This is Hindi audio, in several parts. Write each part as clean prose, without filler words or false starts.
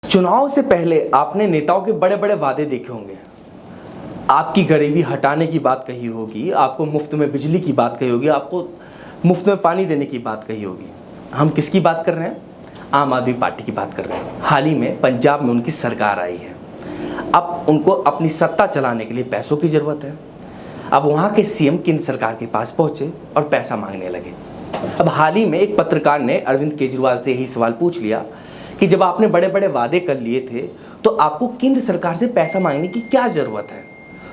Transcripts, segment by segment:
चुनाव से पहले आपने नेताओं के बड़े बड़े वादे देखे होंगे। आपकी गरीबी हटाने की बात कही होगी, आपको मुफ्त में बिजली की बात कही होगी, आपको मुफ्त में पानी देने की बात कही होगी। हम किसकी बात कर रहे हैं? आम आदमी पार्टी की बात कर रहे हैं। हाल ही में पंजाब में उनकी सरकार आई है। अब उनको अपनी सत्ता चलाने के लिए पैसों की ज़रूरत है। अब वहाँ के सीएम केंद्र सरकार के पास पहुँचे और पैसा मांगने लगे। अब हाल ही में एक पत्रकार ने अरविंद केजरीवाल से यही सवाल पूछ लिया कि जब आपने बड़े बड़े वादे कर लिए थे तो आपको केंद्र सरकार से पैसा मांगने की क्या ज़रूरत है?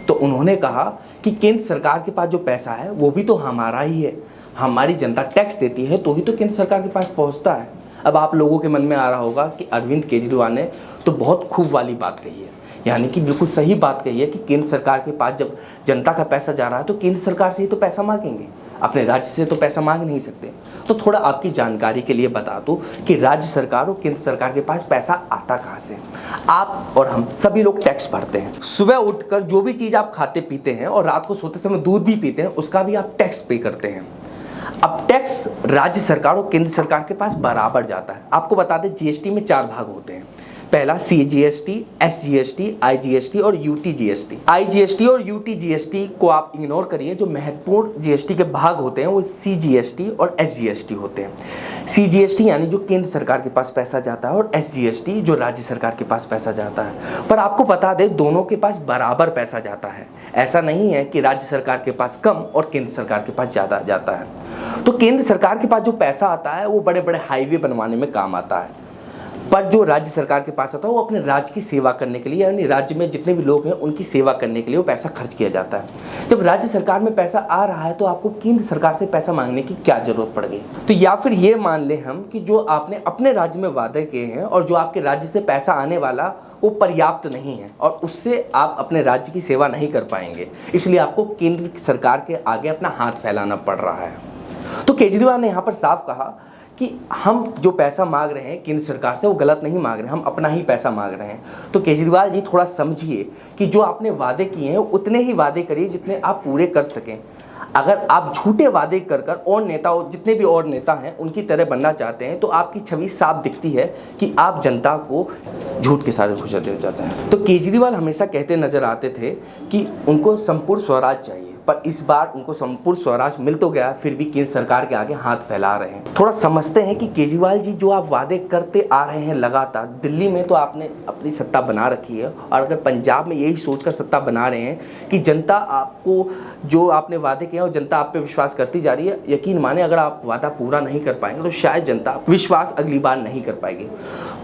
तो उन्होंने कहा कि केंद्र सरकार के पास जो पैसा है वो भी तो हमारा ही है, हमारी जनता टैक्स देती है तो ही तो केंद्र सरकार के पास पहुंचता है। अब आप लोगों के मन में आ रहा होगा कि अरविंद केजरीवाल ने तो बहुत खूब वाली बात कही है, यानी कि बिल्कुल सही बात कही है कि केंद्र सरकार के पास जब जनता का पैसा जा रहा है तो केंद्र सरकार से ही तो पैसा मांगेंगे, अपने राज्य से तो पैसा मांग नहीं सकते। तो थोड़ा आपकी जानकारी के लिए बता दूं कि राज्य सरकार और केंद्र सरकार के पास पैसा आता कहाँ से? आप और हम सभी लोग टैक्स भरते हैं। सुबह उठकर जो भी चीज़ आप खाते पीते हैं और रात को सोते समय दूध भी पीते हैं, उसका भी आप टैक्स पे करते हैं। अब टैक्स राज्य सरकार और केंद्र सरकार के पास बराबर जाता है। आपको बता दें, जीएसटी में 4 भाग होते हैं। पहला सीजीएसटी, एसजीएसटी, आईजीएसटी और यूटीजीएसटी। आईजीएसटी और यूटीजीएसटी को आप इग्नोर करिए। जो महत्वपूर्ण जीएसटी के भाग होते हैं वो सीजीएसटी और एसजीएसटी होते हैं। सीजीएसटी यानी जो केंद्र सरकार के पास पैसा जाता है और एसजीएसटी जो राज्य सरकार के पास पैसा जाता है। पर आपको बता दें, दोनों के पास बराबर पैसा जाता है। ऐसा नहीं है कि राज्य सरकार के पास कम और केंद्र सरकार के पास ज़्यादा जाता है। तो केंद्र सरकार के पास जो पैसा आता है वो बड़े बड़े हाईवे बनवाने में काम आता है, पर जो राज्य सरकार के पास आता है वो अपने राज्य की सेवा करने के लिए, यानी राज्य में जितने भी लोग हैं उनकी सेवा करने के लिए वो पैसा खर्च किया जाता है। जब राज्य सरकार में पैसा आ रहा है तो आपको केंद्र सरकार से पैसा मांगने की क्या जरूरत पड़ गई? तो या फिर ये मान ले हम कि जो आपने अपने राज्य में वादे किए हैं और जो आपके राज्य से पैसा आने वाला वो पर्याप्त नहीं है और उससे आप अपने राज्य की सेवा नहीं कर पाएंगे, इसलिए आपको केंद्र सरकार के आगे अपना हाथ फैलाना पड़ रहा है। तो केजरीवाल ने यहाँ पर साफ कहा कि हम जो पैसा मांग रहे हैं केंद्र सरकार से वो गलत नहीं मांग रहे हैं, हम अपना ही पैसा मांग रहे हैं। तो केजरीवाल जी थोड़ा समझिए कि जो आपने वादे किए हैं उतने ही वादे करिए जितने आप पूरे कर सकें। अगर आप झूठे वादे कर और नेताओं जितने भी और नेता हैं उनकी तरह बनना चाहते हैं तो आपकी छवि साफ दिखती है कि आप जनता को झूठ के सारे घुसा देना चाहते हैं। तो केजरीवाल हमेशा कहते नजर आते थे कि उनको संपूर्ण स्वराज चाहिए, पर इस बार उनको संपूर्ण स्वराज मिल तो गया, फिर भी केंद्र सरकार के आगे हाथ फैला रहे हैं। थोड़ा समझते हैं कि केजरीवाल जी जो आप वादे करते आ रहे हैं लगातार, दिल्ली में तो आपने अपनी सत्ता बना रखी है और अगर पंजाब में यही सोचकर सत्ता बना रहे हैं कि जनता आपको जो आपने वादे किए और जनता आप पे विश्वास करती जा रही है, यकीन माने अगर आप वादा पूरा नहीं कर पाएंगे तो शायद जनता विश्वास अगली बार नहीं कर पाएगी।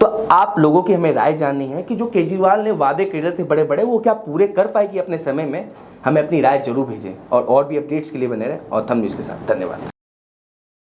तो आप लोगों की हमें राय जाननी है कि जो केजरीवाल ने वादे करे थे बड़े बड़े, वो क्या पूरे कर पाएगी अपने समय में? हमें अपनी राय जरूर भेजें और भी अपडेट्स के लिए बने रहें और थंब न्यूज़ के साथ। धन्यवाद।